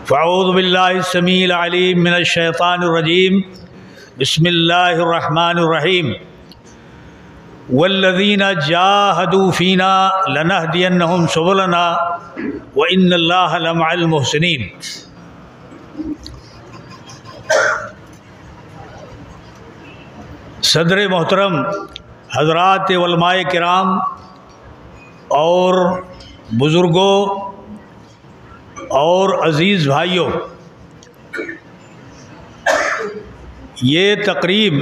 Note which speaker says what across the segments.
Speaker 1: فاعوذ باللہ السمیع العلیم من الشیطان الرجیم بسم اللہ الرحمن الرحیم والذین جاہدوا فینا لنہدینہم سبلنا وان اللہ لمع المحسنین۔ صدر محترم، حضرات علماء کرام اور بزرگوں اور عزیز بھائیوں، یہ تقریب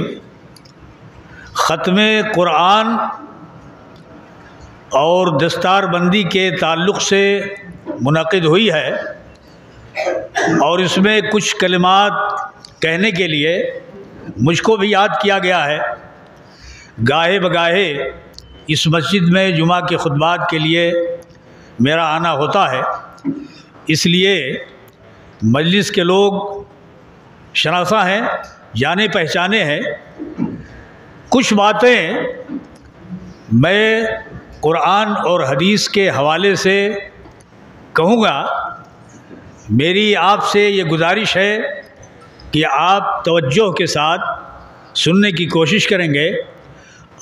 Speaker 1: ختم قرآن اور دستار بندی کے تعلق سے منعقد ہوئی ہے، اور اس میں کچھ کلمات کہنے کے لیے مجھ کو بھی یاد کیا گیا ہے۔ گاہے بگاہے اس مسجد میں جمعہ کے خطبات کے لیے میرا آنا ہوتا ہے، اس لیے مجلس کے لوگ شناسا ہیں، جانے پہچانے ہیں۔ کچھ باتیں میں قرآن اور حدیث کے حوالے سے کہوں گا۔ میری آپ سے یہ گزارش ہے کہ آپ توجہ کے ساتھ سننے کی کوشش کریں گے،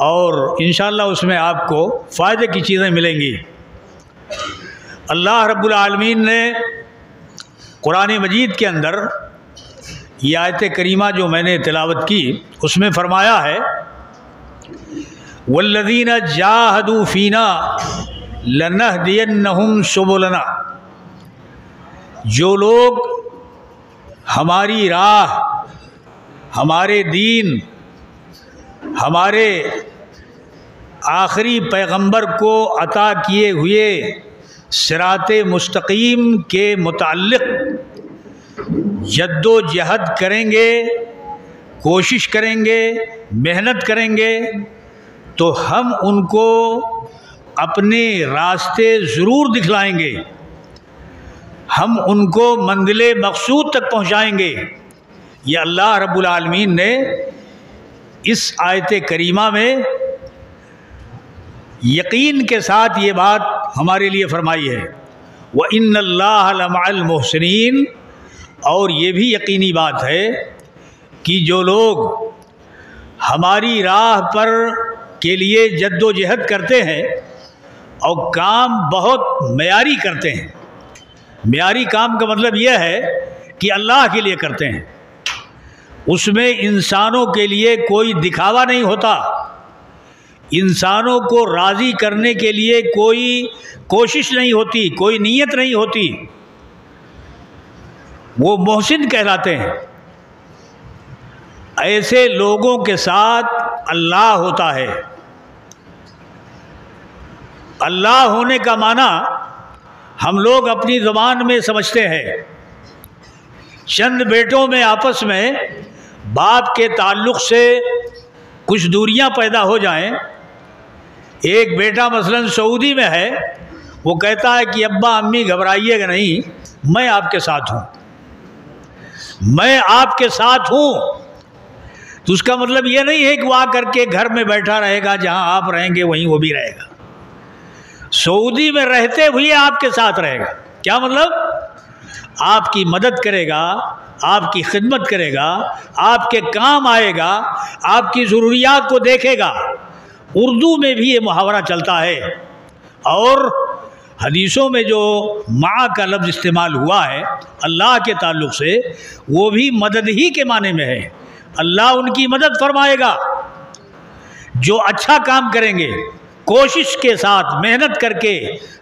Speaker 1: اور انشاءاللہ اس میں آپ کو فائدے کی چیزیں ملیں گی۔ اللہ رب العالمین نے قرآن مجید کے اندر یہ آیت کریمہ جو میں نے تلاوت کی، اس میں فرمایا ہے والذین جاہدوا فینا لنہدینہم سبلنا۔ جو لوگ ہماری راہ، ہمارے دین، ہمارے آخری پیغمبر کو عطا کیے ہوئے صراط مستقیم کے متعلق جد و جہد کریں گے، کوشش کریں گے، محنت کریں گے، تو ہم ان کو اپنے راستے ضرور دکھلائیں گے، ہم ان کو منزل مقصود تک پہنچائیں گے۔ یہ اللہ رب العالمین نے اس آیت کریمہ میں یقین کے ساتھ یہ بات ہمارے لیے فرمائی ہے۔ وَإِنَّ اللَّهَ لَمَعَ الْمُحْسِنِينَ۔ اور یہ بھی یقینی بات ہے کہ جو لوگ ہماری راہ پر کے لیے جد و جہد کرتے ہیں اور کام بہت معیاری کرتے ہیں، معیاری کام کا مطلب یہ ہے کہ اللہ کے لیے کرتے ہیں، اس میں انسانوں کے لیے کوئی دکھاوا نہیں ہوتا، انسانوں کو راضی کرنے کے لیے کوئی کوشش نہیں ہوتی، کوئی نیت نہیں ہوتی، وہ محسن کہلاتے ہیں۔ ایسے لوگوں کے ساتھ اللہ ہوتا ہے۔ اللہ ہونے کا معنی ہم لوگ اپنی زبان میں سمجھتے ہیں۔ چند بیٹوں میں آپس میں باپ کے تعلق سے کچھ دوریاں پیدا ہو جائیں، ایک بیٹا مثلاً سعودی میں ہے، وہ کہتا ہے کہ ابا امی گھبرائیے گا نہیں، میں آپ کے ساتھ ہوں، میں آپ کے ساتھ ہوں۔ تو اس کا مطلب یہ نہیں ہے کہ وہ آ کر کے گھر میں بیٹھا رہے گا، جہاں آپ رہیں گے وہیں وہ بھی رہے گا۔ سعودی میں رہتے ہوئے آپ کے ساتھ رہے گا۔ کیا مطلب؟ آپ کی مدد کرے گا، آپ کی خدمت کرے گا، آپ کے کام آئے گا، آپ کی ضروریات کو دیکھے گا۔ اردو میں بھی یہ محاورہ چلتا ہے، اور حدیثوں میں جو مع کا لفظ استعمال ہوا ہے اللہ کے تعلق سے، وہ بھی مدد ہی کے معنی میں ہے۔ اللہ ان کی مدد فرمائے گا جو اچھا کام کریں گے، کوشش کے ساتھ محنت کر کے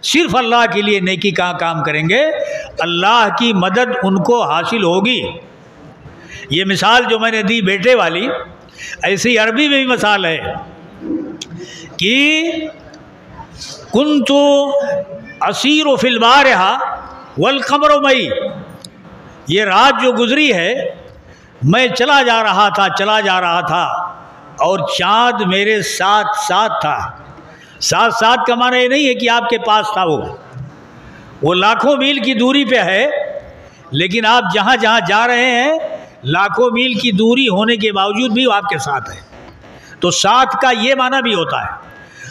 Speaker 1: صرف اللہ کے لیے نیکی کا کام کریں گے، اللہ کی مدد ان کو حاصل ہوگی۔ یہ مثال جو میں نے دی بیٹے والی، ایسی عربی میں بھی مثال ہے کہ کنت اسیر فی البارحہ والقمر مئی۔ یہ رات جو گزری ہے، میں چلا جا رہا تھا اور چاند میرے ساتھ ساتھ تھا۔ ساتھ ساتھ کا معنی یہ نہیں ہے کہ آپ کے پاس تھا، وہ لاکھوں میل کی دوری پہ ہے، لیکن آپ جہاں جہاں جا رہے ہیں لاکھوں میل کی دوری ہونے کے باوجود بھی وہ آپ کے ساتھ ہے۔ تو ساتھ کا یہ معنی بھی ہوتا ہے،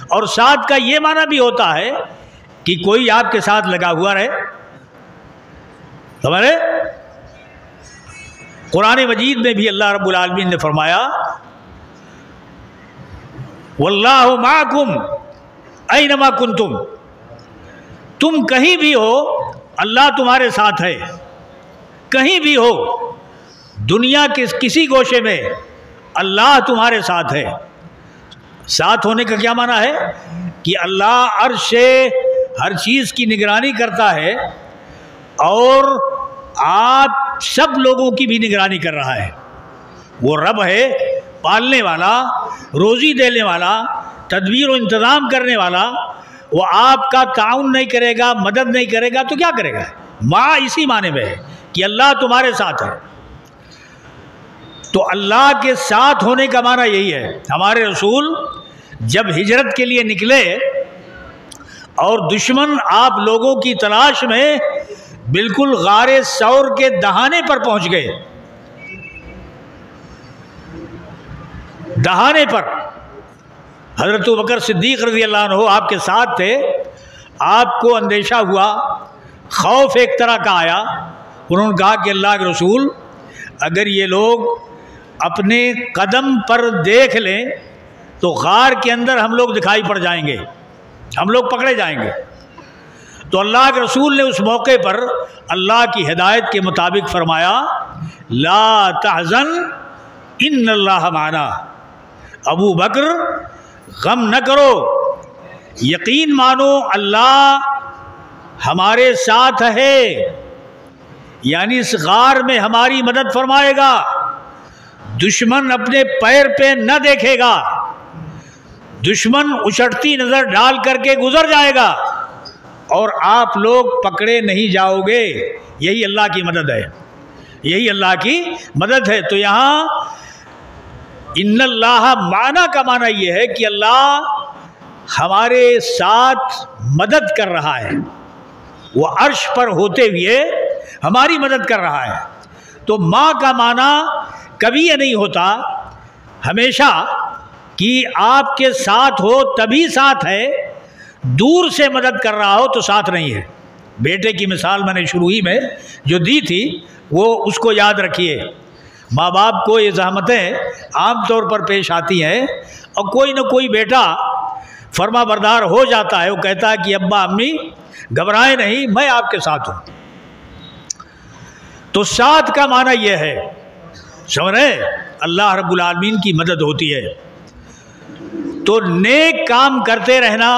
Speaker 1: اور ساتھ کا یہ معنی بھی ہوتا ہے کہ کوئی آپ کے ساتھ لگا ہوا رہے، ہمارے قرآن مجید میں بھی اللہ رب العالمین نے فرمایا واللہ معکم اینما کنتم، تم کہیں بھی ہو اللہ تمہارے ساتھ ہے، کہیں بھی ہو دنیا کے کسی گوشے میں اللہ تمہارے ساتھ ہے۔ ساتھ ہونے کا کیا معنی ہے کہ اللہ عرش سے ہر چیز کی نگرانی کرتا ہے اور آپ سب لوگوں کی بھی نگرانی کر رہا ہے۔ وہ رب ہے پالنے والا، روزی دینے والا، تدبیر و انتظام کرنے والا۔ وہ آپ کا تعاون نہیں کرے گا، مدد نہیں کرے گا تو کیا کرے گا؟ ماں اسی معنی میں ہے کہ اللہ تمہارے ساتھ ہے۔ تو اللہ کے ساتھ ہونے کا معنی یہی ہے۔ ہمارے رسول جب ہجرت کے لیے نکلے اور دشمن آپ لوگوں کی تلاش میں بالکل غار ثور کے دہانے پر پہنچ گئے، دہانے پر حضرت ابوبکر صدیق رضی اللہ عنہ آپ کے ساتھ تھے۔ آپ کو اندیشہ ہوا، خوف ایک طرح کا آیا۔ انہوں نے کہا کہ اللہ کے رسول اگر یہ لوگ اپنے قدم پر دیکھ لیں تو غار کے اندر ہم لوگ دکھائی پڑ جائیں گے، ہم لوگ پکڑے جائیں گے۔ تو اللہ کے رسول نے اس موقع پر اللہ کی ہدایت کے مطابق فرمایا لا تحزن ان اللہ معنا، ابو بکر غم نہ کرو، یقین مانو اللہ ہمارے ساتھ ہے، یعنی اس غار میں ہماری مدد فرمائے گا، دشمن اپنے پیر پہ نہ دیکھے گا، دشمن اچھٹتی نظر ڈال کر کے گزر جائے گا اور آپ لوگ پکڑے نہیں جاؤ گے۔ یہی اللہ کی مدد ہے، یہی اللہ کی مدد ہے۔ تو یہاں ان اللہ معنا کا معنی یہ ہے کہ اللہ ہمارے ساتھ مدد کر رہا ہے، وہ عرش پر ہوتے ہوئے ہماری مدد کر رہا ہے۔ تو ماں کا معنی کبھی یہ نہیں ہوتا ہمیشہ کہ آپ کے ساتھ ہو تبھی ساتھ ہے، دور سے مدد کر رہا ہو تو ساتھ نہیں ہے۔ بیٹے کی مثال میں نے شروع ہی میں جو دی تھی وہ اس کو یاد رکھیے۔ ماں باپ کو یہ زحمتیں عام طور پر پیش آتی ہیں اور کوئی نہ کوئی بیٹا فرما بردار ہو جاتا ہے، وہ کہتا ہے کہ ابا امی گھبرائیں نہیں، میں آپ کے ساتھ ہوں۔ تو ساتھ کا معنی یہ ہے، سمجھ رہے، اللہ رب العالمین کی مدد ہوتی ہے۔ تو نیک کام کرتے رہنا،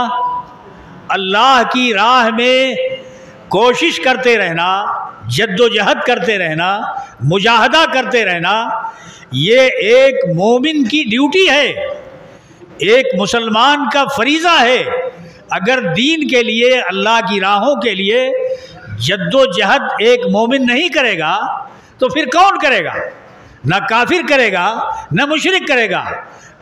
Speaker 1: اللہ کی راہ میں کوشش کرتے رہنا، جد و جہد کرتے رہنا، مجاہدہ کرتے رہنا، یہ ایک مومن کی ڈیوٹی ہے، ایک مسلمان کا فریضہ ہے۔ اگر دین کے لیے، اللہ کی راہوں کے لیے جد و جہد ایک مومن نہیں کرے گا تو پھر کون کرے گا؟ نہ کافر کرے گا نہ مشرک کرے گا۔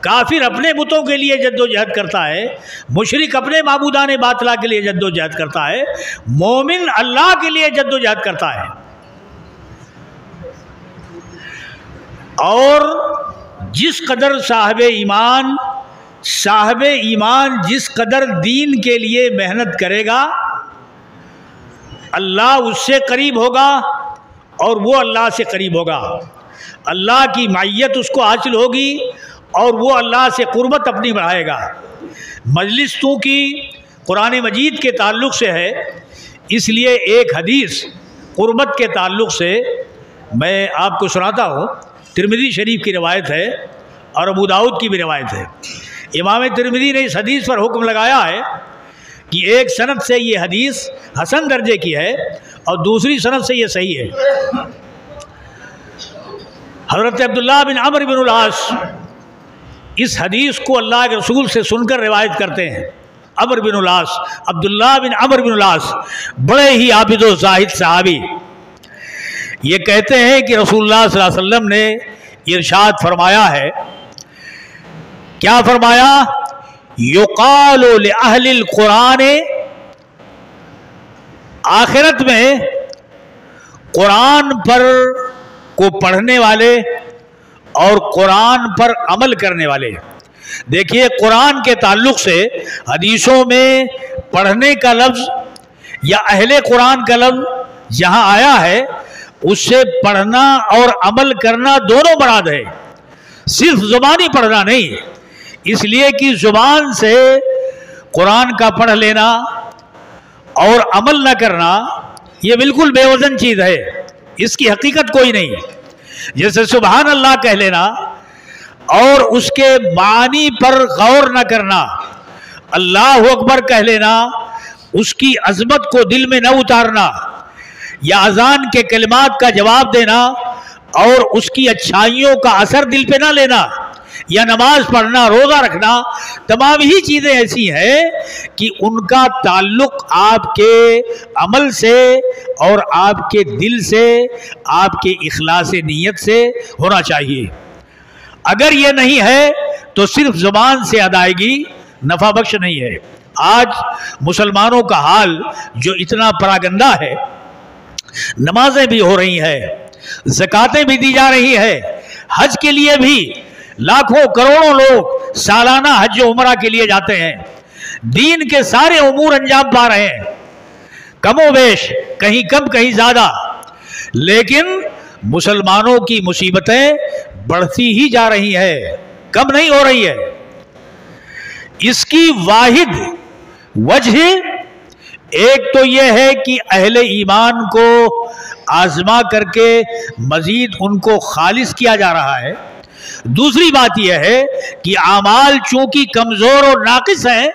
Speaker 1: کافر اپنے بتوں کے لیے جد و جہد کرتا ہے، مشرک اپنے معبودان باطلا کے لیے جد و جہد کرتا ہے، مومن اللہ کے لیے جد و جہد کرتا ہے۔ اور جس قدر صاحب ایمان جس قدر دین کے لیے محنت کرے گا، اللہ اس سے قریب ہوگا اور وہ اللہ سے قریب ہوگا، اللہ کی معیت اس کو حاصل ہوگی اور وہ اللہ سے قربت اپنی بڑھائے گا۔ مجلس تو کی قرآن مجید کے تعلق سے ہے، اس لیے ایک حدیث قربت کے تعلق سے میں آپ کو سناتا ہوں۔ ترمذی شریف کی روایت ہے اور ابو داؤد کی بھی روایت ہے۔ امام ترمذی نے اس حدیث پر حکم لگایا ہے کہ ایک سند سے یہ حدیث حسن درجے کی ہے اور دوسری سند سے یہ صحیح ہے۔ حضرت عبداللہ بن عمرو بن العاص اس حدیث کو اللہ کے رسول سے سن کر روایت کرتے ہیں۔ عمرو بن العاص، عبداللہ بن عمرو بن العاص، بڑے ہی عابد و زاہد صحابی، یہ کہتے ہیں کہ رسول اللہ صلی اللہ علیہ وسلم نے ارشاد فرمایا ہے، کیا فرمایا؟ یقال لأہل القرآن، آخرت میں قرآن پر کو پڑھنے والے اور قرآن پر عمل کرنے والے۔ دیکھیے قرآن کے تعلق سے حدیثوں میں پڑھنے کا لفظ یا اہل قرآن کا لفظ جہاں آیا ہے اس سے پڑھنا اور عمل کرنا دونوں مراد ہے، صرف زبانی پڑھنا نہیں، اس لیے کہ زبان سے قرآن کا پڑھ لینا اور عمل نہ کرنا یہ بالکل بے وزن چیز ہے، اس کی حقیقت کوئی نہیں۔ جیسے سبحان اللہ کہہ لینا اور اس کے معنی پر غور نہ کرنا، اللہ اکبر کہہ لینا، اس کی عظمت کو دل میں نہ اتارنا، یا اذان کے کلمات کا جواب دینا اور اس کی اچھائیوں کا اثر دل پہ نہ لینا، یا نماز پڑھنا، روزہ رکھنا، تمام ہی چیزیں ایسی ہیں کہ ان کا تعلق آپ کے عمل سے اور آپ کے دل سے، آپ کے اخلاص نیت سے ہونا چاہیے۔ اگر یہ نہیں ہے تو صرف زبان سے ادائیگی نفع بخش نہیں ہے۔ آج مسلمانوں کا حال جو اتنا پراگندہ ہے، نمازیں بھی ہو رہی ہیں، زکاتیں بھی دی جا رہی ہے، حج کے لیے بھی لاکھوں کروڑوں لوگ سالانہ حج و عمرہ کے لیے جاتے ہیں، دین کے سارے امور انجام پا رہے ہیں، کم و بیش، کہیں کم کہیں زیادہ، لیکن مسلمانوں کی مصیبتیں بڑھتی ہی جا رہی ہیں، کم نہیں ہو رہی ہے۔ اس کی واحد وجہ ایک تو یہ ہے کہ اہل ایمان کو آزما کر کے مزید ان کو خالص کیا جا رہا ہے، دوسری بات یہ ہے کہ اعمال چونکہ کمزور اور ناقص ہیں،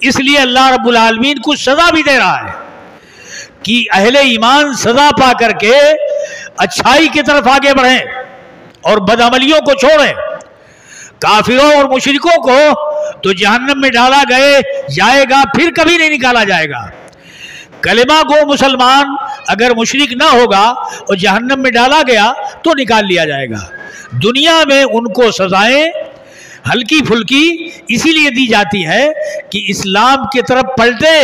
Speaker 1: اس لیے اللہ رب العالمین کو سزا بھی دے رہا ہے کہ اہل ایمان سزا پا کر کے اچھائی کی طرف آگے بڑھیں اور بدعملیوں کو چھوڑیں۔ کافروں اور مشرکوں کو تو جہنم میں ڈالا جائے گا، پھر کبھی نہیں نکالا جائے گا۔ کلمہ گو مسلمان اگر مشرک نہ ہوگا اور جہنم میں ڈالا گیا تو نکال لیا جائے گا۔ دنیا میں ان کو سزائیں ہلکی پھلکی اسی لیے دی جاتی ہے کہ اسلام کی طرف پلٹے،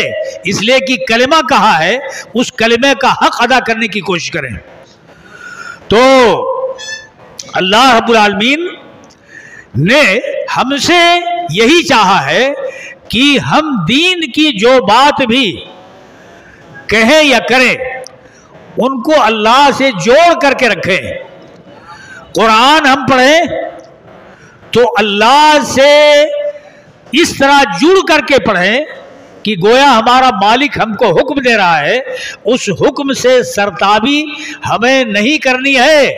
Speaker 1: اس لیے کہ کلمہ کہا ہے، اس کلمے کا حق ادا کرنے کی کوشش کریں۔ تو اللہ رب العالمین نے ہم سے یہی چاہا ہے کہ ہم دین کی جو بات بھی کہیں یا کریں ان کو اللہ سے جوڑ کر کے رکھیں۔ قرآن ہم پڑھیں تو اللہ سے اس طرح جڑ کر کے پڑھیں کہ گویا ہمارا مالک ہم کو حکم دے رہا ہے، اس حکم سے سرتابی ہمیں نہیں کرنی ہے،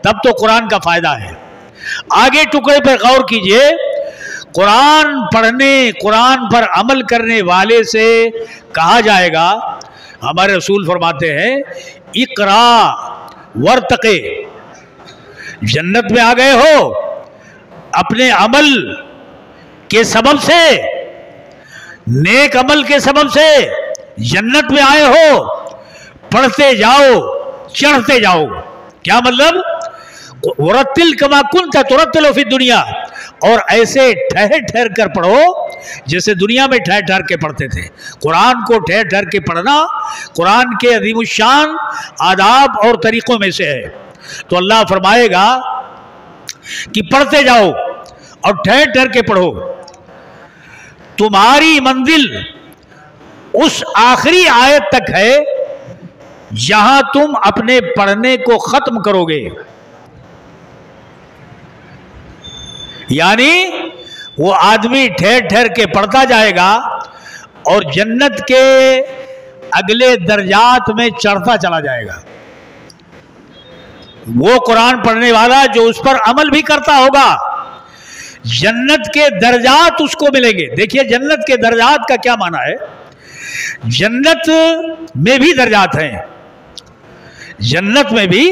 Speaker 1: تب تو قرآن کا فائدہ ہے۔ آگے ٹکڑے پر غور کیجئے، قرآن پڑھنے، قرآن پر عمل کرنے والے سے کہا جائے گا، ہمارے رسول فرماتے ہیں اقرا ورتقے، جنت میں آ گئے ہو اپنے عمل کے سبب سے، نیک عمل کے سبب سے جنت میں آئے ہو، پڑھتے جاؤ، چڑھتے جاؤ۔ کیا مطلب؟ ورتل کما کنت ترتل فی الدنیا، اور ایسے ٹھہر ٹھہر کر پڑھو جیسے دنیا میں ٹھہر ٹھہر کے پڑھتے تھے۔ قرآن کو ٹھہر ٹھہر کے پڑھنا قرآن کے عظیم الشان آداب اور طریقوں میں سے ہے۔ تو اللہ فرمائے گا کہ پڑھتے جاؤ اور ٹھہر ٹھہر کے پڑھو، تمہاری منزل اس آخری آیت تک ہے جہاں تم اپنے پڑھنے کو ختم کرو گے۔ یعنی وہ آدمی ٹھہر ٹھہر کے پڑھتا جائے گا اور جنت کے اگلے درجات میں چڑھتا چلا جائے گا۔ وہ قرآن پڑھنے والا جو اس پر عمل بھی کرتا ہوگا، جنت کے درجات اس کو ملیں گے۔ دیکھیے جنت کے درجات کا کیا معنی ہے؟ جنت میں بھی درجات ہیں، جنت میں بھی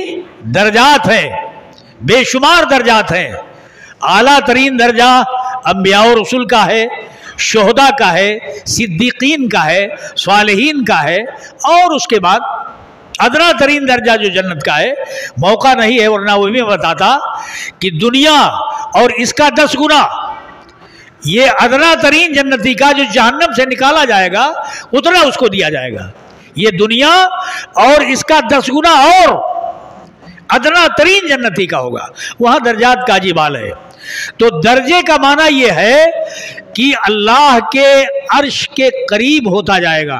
Speaker 1: درجات ہیں، بے شمار درجات ہیں۔ اعلیٰ ترین درجہ انبیاء و رسول کا ہے، شہداء کا ہے، صدیقین کا ہے، صالحین کا ہے، اور اس کے بعد ادنا ترین درجہ جو جنت کا ہے، موقع نہیں ہے ورنہ وہ بھی بتاتا کہ دنیا اور اس کا 10 گنا، یہ ادنا ترین جنتی کا جو جہنم سے نکالا جائے گا اتنا اس کو دیا جائے گا۔ یہ دنیا اور اس کا 10 گنا اور ادنا ترین جنتی کا ہوگا، وہاں درجات کا عجیب حال ہے۔ تو درجے کا معنی یہ ہے کہ اللہ کے عرش کے قریب ہوتا جائے گا،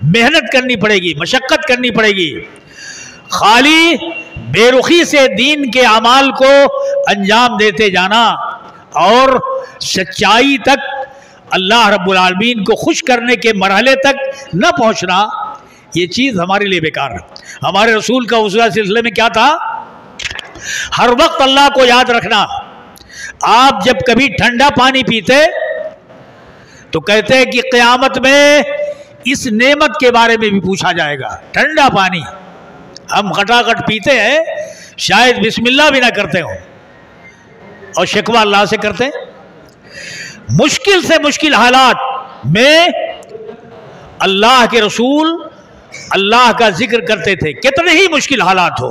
Speaker 1: محنت کرنی پڑے گی، مشقت کرنی پڑے گی. خالی بے رخی سے دین کے اعمال کو انجام دیتے جانا اور سچائی تک، اللہ رب العالمین کو خوش کرنے کے مرحلے تک نہ پہنچنا، یہ چیز ہمارے لیے بیکار ہے. ہمارے رسول کا اسوہ سلسلے میں کیا تھا؟ ہر وقت اللہ کو یاد رکھنا. آپ جب کبھی ٹھنڈا پانی پیتے تو کہتے ہیں کہ قیامت میں اس نعمت کے بارے میں بھی پوچھا جائے گا. ٹھنڈا پانی ہم کھٹاکھٹ پیتے ہیں، شاید بسم اللہ بھی نہ کرتے ہوں اور شکوہ اللہ سے کرتے ہیں. مشکل سے مشکل حالات میں اللہ کے رسول اللہ کا ذکر کرتے تھے. کتنے ہی مشکل حالات ہو،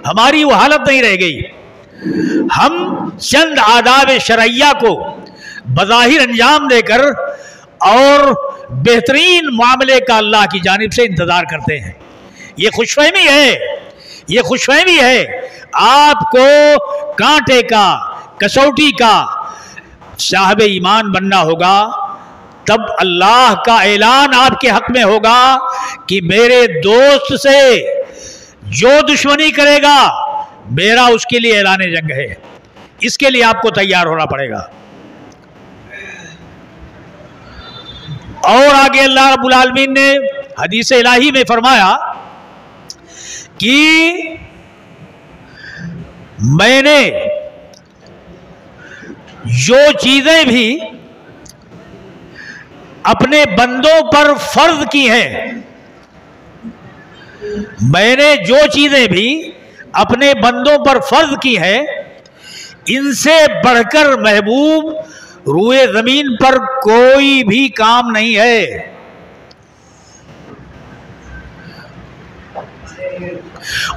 Speaker 1: ہماری وہ حالت نہیں رہ گئی. ہم چند آداب شرعیہ کو بظاہر انجام دے کر اور بہترین معاملے کا اللہ کی جانب سے انتظار کرتے ہیں. یہ خوش فہمی ہے، یہ خوش فہمی ہے. آپ کو کانٹے کا، کسوٹی کا صاحب ایمان بننا ہوگا، تب اللہ کا اعلان آپ کے حق میں ہوگا کہ میرے دوست سے جو دشمنی کرے گا میرا اس کے لیے اعلان جنگ ہے. اس کے لیے آپ کو تیار ہونا پڑے گا. اور آگے اللہ رب العالمین نے حدیث الہی میں فرمایا کہ میں نے جو چیزیں بھی اپنے بندوں پر فرض کی ہیں، میں نے جو چیزیں بھی اپنے بندوں پر فرض کی ہیں، ان سے بڑھ کر محبوب روئے زمین پر کوئی بھی کام نہیں ہے.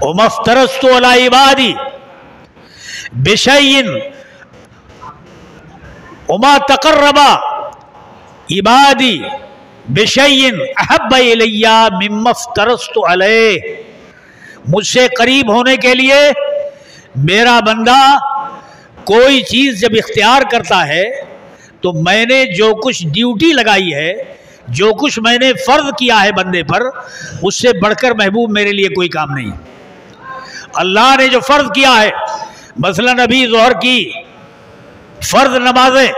Speaker 1: وَمَا افْتَرَضْتُ عَلَىٰ عِبَادِي بِشَيْءٍ وَمَا تَقَرَّبَ عِبَادِي بِشَيْءٍ أَحَبَّ إِلَيَّ مِمَّا افْتَرَضْتُ عَلَيْهِ. مجھ سے قریب ہونے کے لیے میرا بندہ کوئی چیز جب اختیار کرتا ہے تو میں نے جو کچھ ڈیوٹی لگائی ہے، جو کچھ میں نے فرض کیا ہے بندے پر، اس سے بڑھ کر محبوب میرے لیے کوئی کام نہیں. اللہ نے جو فرض کیا ہے، مثلا ابھی ظہر کی فرض نمازیں،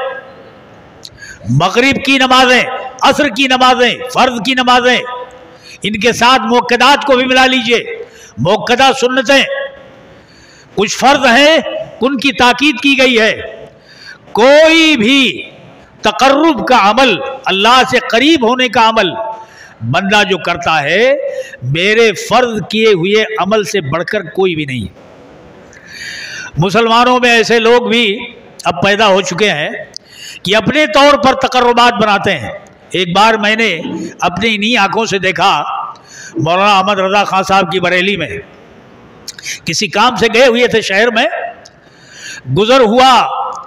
Speaker 1: مغرب کی نمازیں، عصر کی نمازیں، فرض کی نمازیں، ان کے ساتھ مؤکدات کو بھی ملا لیجئے. مؤکدہ سنتیں کچھ فرض ہیں، ان کی تاکید کی گئی ہے. کوئی بھی تقرب کا عمل، اللہ سے قریب ہونے کا عمل بندہ جو کرتا ہے، میرے فرض کیے ہوئے عمل سے بڑھ کر کوئی بھی نہیں. مسلمانوں میں ایسے لوگ بھی اب پیدا ہو چکے ہیں کہ اپنے طور پر تقربات بناتے ہیں. ایک بار میں نے اپنی انہی آنکھوں سے دیکھا، مولانا احمد رضا خان صاحب کی بریلی میں کسی کام سے گئے ہوئے تھے شہر میں، گزر ہوا،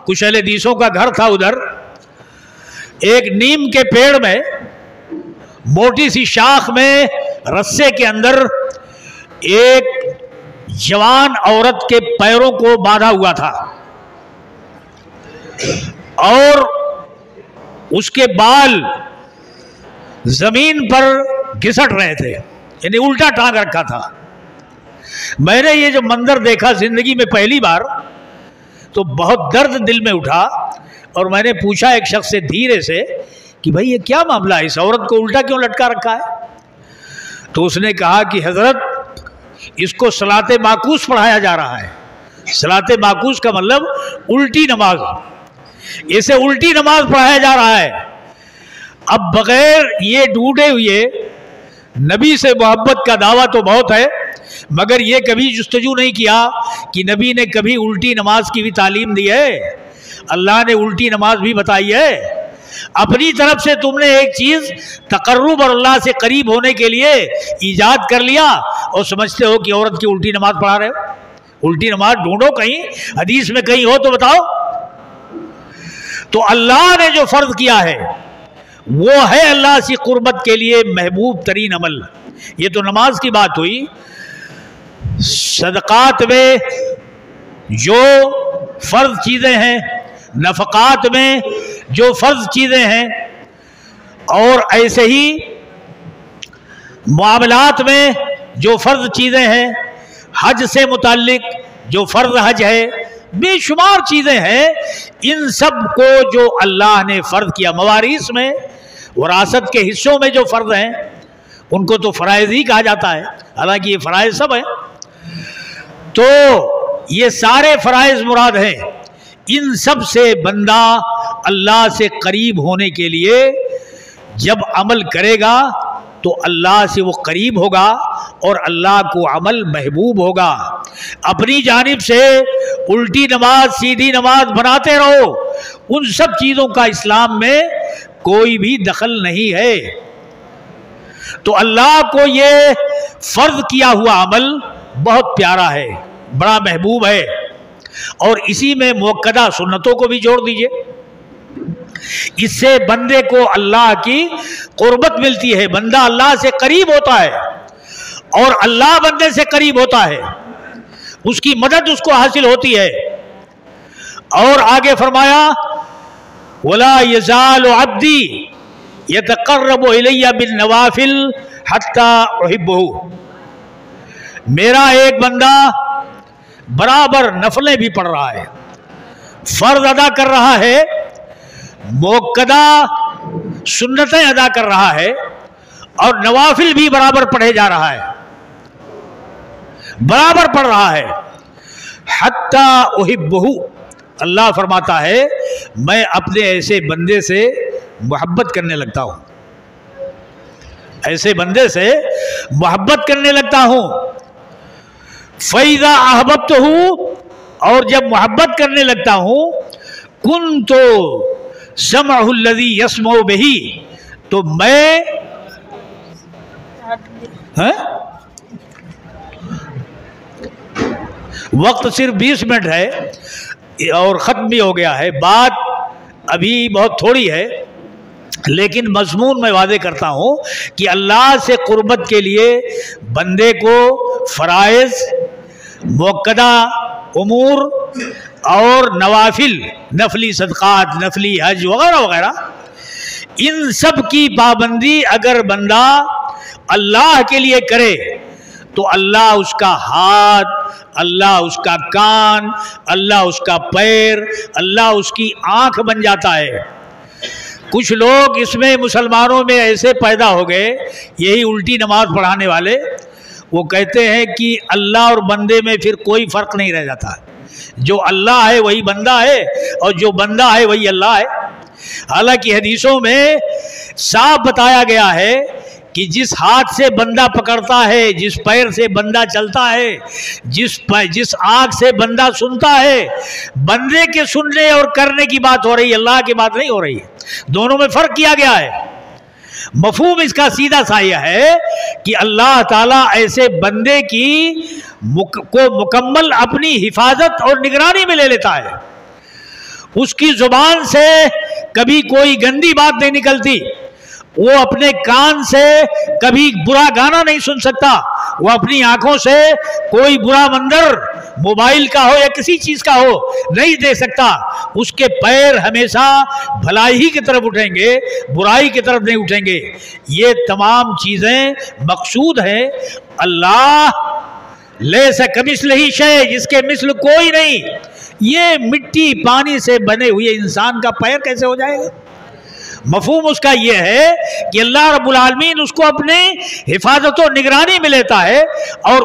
Speaker 1: کچھ اہل حدیثوں کا گھر تھا ادھر. ایک نیم کے پیڑ میں موٹی سی شاخ میں رسے کے اندر ایک جوان عورت کے پیروں کو باندھا ہوا تھا اور اس کے بال زمین پر گھسٹ رہے تھے، یعنی الٹا ٹانگ رکھا تھا. میں نے یہ جو منظر دیکھا زندگی میں پہلی بار تو بہت درد دل میں اٹھا اور میں نے پوچھا ایک شخص سے دھیرے سے کہ بھائی یہ کیا معاملہ ہے، اس عورت کو الٹا کیوں لٹکا رکھا ہے؟ تو اس نے کہا کہ حضرت اس کو صلاۃ معکوس پڑھایا جا رہا ہے. صلاۃ معکوس کا مطلب الٹی نماز، اسے الٹی نماز پڑھایا جا رہا ہے. اب بغیر یہ ڈھونڈے ہوئے نبی سے محبت کا دعویٰ تو بہت ہے، مگر یہ کبھی جستجو نہیں کیا کہ نبی نے کبھی الٹی نماز کی بھی تعلیم دی ہے، اللہ نے الٹی نماز بھی بتائی ہے. اپنی طرف سے تم نے ایک چیز تقرب اور اللہ سے قریب ہونے کے لیے ایجاد کر لیا اور سمجھتے ہو کہ عورت کی الٹی نماز پڑھا رہے ہو. الٹی نماز ڈھونڈو، کہیں حدیث میں کہیں ہو تو بتاؤ. تو اللہ نے جو فرض کیا ہے وہ ہے اللہ سے قربت کے لیے محبوب ترین عمل. یہ تو نماز کی بات ہوئی. صدقات میں جو فرض چیزیں ہیں، نفقات میں جو فرض چیزیں ہیں، اور ایسے ہی معاملات میں جو فرض چیزیں ہیں، حج سے متعلق جو فرض حج ہے، بے شمار چیزیں ہیں، ان سب کو جو اللہ نے فرض کیا، موارث میں وراثت کے حصوں میں جو فرض ہیں ان کو تو فرائض ہی کہا جاتا ہے، حالانکہ یہ فرائض سب ہیں۔ تو یہ سارے فرائض مراد ہیں۔ ان سب سے بندہ اللہ سے قریب ہونے کے لیے جب عمل کرے گا تو اللہ سے وہ قریب ہوگا اور اللہ کو عمل محبوب ہوگا۔ اپنی جانب سے الٹی نماز سیدھی نماز بناتے رہو، ان سب چیزوں کا اسلام میں کوئی بھی دخل نہیں ہے۔ تو اللہ کو یہ فرض کیا ہوا عمل بہت پیارا ہے، بڑا محبوب ہے، اور اسی میں موقدہ سنتوں کو بھی جوڑ دیجئے۔ اس سے بندے کو اللہ کی قربت ملتی ہے، بندہ اللہ سے قریب ہوتا ہے اور اللہ بندے سے قریب ہوتا ہے، اس کی مدد اس کو حاصل ہوتی ہے۔ اور آگے فرمایا وَلَا يَزَالُ عَبْدِي يَتَقَرَّبُ إِلَيَّ بِالنَّوَافِلِ حَتَّى أُحِبَّهُ، میرا ایک بندہ برابر نفلیں بھی پڑھ رہا ہے، فرض ادا کر رہا ہے، موقدہ سنتیں ادا کر رہا ہے، اور نوافل بھی برابر پڑھے جا رہا ہے، برابر پڑھ رہا ہے۔ حَتَّى أُحِبَّهُ، اللہ فرماتا ہے میں اپنے ایسے بندے سے محبت کرنے لگتا ہوں، ایسے بندے سے محبت کرنے لگتا ہوں۔ فَإِذَا أَحْبَبْتُهُ، اور جب محبت کرنے لگتا ہوں، كُنْتُ سَمْعُهُ الَّذِي يَسْمَعُ بِهِ، تو میں وقت صرف 20 منٹ ہے اور ختم بھی ہو گیا ہے، بات ابھی بہت تھوڑی ہے، لیکن مضمون میں واضح کرتا ہوں کہ اللہ سے قربت کے لیے بندے کو فرائض، موقدہ امور اور نوافل، نفلی صدقات، نفلی حج وغیرہ وغیرہ، ان سب کی پابندی اگر بندہ اللہ کے لیے کرے تو اللہ اس کا ہاتھ، اللہ اس کا کان، اللہ اس کا پیر، اللہ اس کی آنکھ بن جاتا ہے۔ کچھ لوگ اس میں مسلمانوں میں ایسے پیدا ہو گئے، یہی الٹی نماز پڑھانے والے، وہ کہتے ہیں کہ اللہ اور بندے میں پھر کوئی فرق نہیں رہ جاتا، جو اللہ ہے وہی بندہ ہے اور جو بندہ ہے وہی اللہ ہے۔ حالانکہ حدیثوں میں صاف بتایا گیا ہے کہ جس ہاتھ سے بندہ پکڑتا ہے، جس پیر سے بندہ چلتا ہے، جس آنکھ سے بندہ سنتا ہے، بندے کے سننے اور کرنے کی بات ہو رہی ہے، اللہ کی بات نہیں ہو رہی ہے، دونوں میں فرق کیا گیا ہے۔ مفہوم اس کا سیدھا سا یہ ہے کہ اللہ تعالیٰ ایسے بندے کو مکمل اپنی حفاظت اور نگرانی میں لے لیتا ہے، اس کی زبان سے کبھی کوئی گندی بات نہیں نکلتی، وہ اپنے کان سے کبھی برا گانا نہیں سن سکتا، وہ اپنی آنکھوں سے کوئی برا منظر موبائل کا ہو یا کسی چیز کا ہو نہیں دے سکتا، اس کے پیر ہمیشہ بھلائی کی طرف اٹھیں گے، برائی کی طرف نہیں اٹھیں گے۔ یہ تمام چیزیں مقصود ہیں۔ اللہ لیس کمثلہ شیء، جس کے مثل کوئی نہیں، یہ مٹی پانی سے بنے ہوئے انسان کا پیر کیسے ہو جائے گا؟ مفہوم اس کا یہ ہے کہ اللہ رب العالمین اس کو اپنے حفاظت و نگرانی میں لیتا ہے اور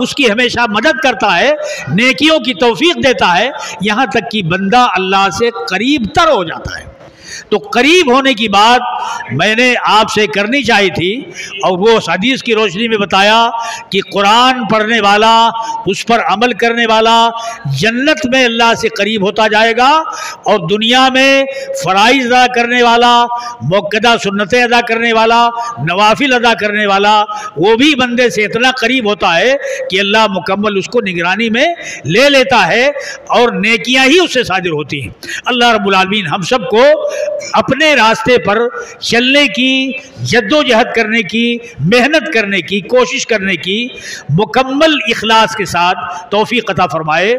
Speaker 1: اس کی ہمیشہ مدد کرتا ہے، نیکیوں کی توفیق دیتا ہے، یہاں تک کہ بندہ اللہ سے قریب تر ہو جاتا ہے۔ تو قریب ہونے کی بات میں نے آپ سے کرنی چاہی تھی، اور وہ حدیث کی روشنی میں بتایا کہ قرآن پڑھنے والا، اس پر عمل کرنے والا جنت میں اللہ سے قریب ہوتا جائے گا، اور دنیا میں فرائض ادا کرنے والا، موقدہ سنتیں ادا کرنے والا، نوافل ادا کرنے والا، وہ بھی بندے سے اتنا قریب ہوتا ہے کہ اللہ مکمل اس کو نگرانی میں لے لیتا ہے اور نیکیاں ہی اس سے صادر ہوتی ہیں۔ اللہ رب العالمین ہم سب کو اپنے راستے پر چلنے کی، جدوجہد کرنے کی، محنت کرنے کی، کوشش کرنے کی مکمل اخلاص کے ساتھ توفیق عطا فرمائے۔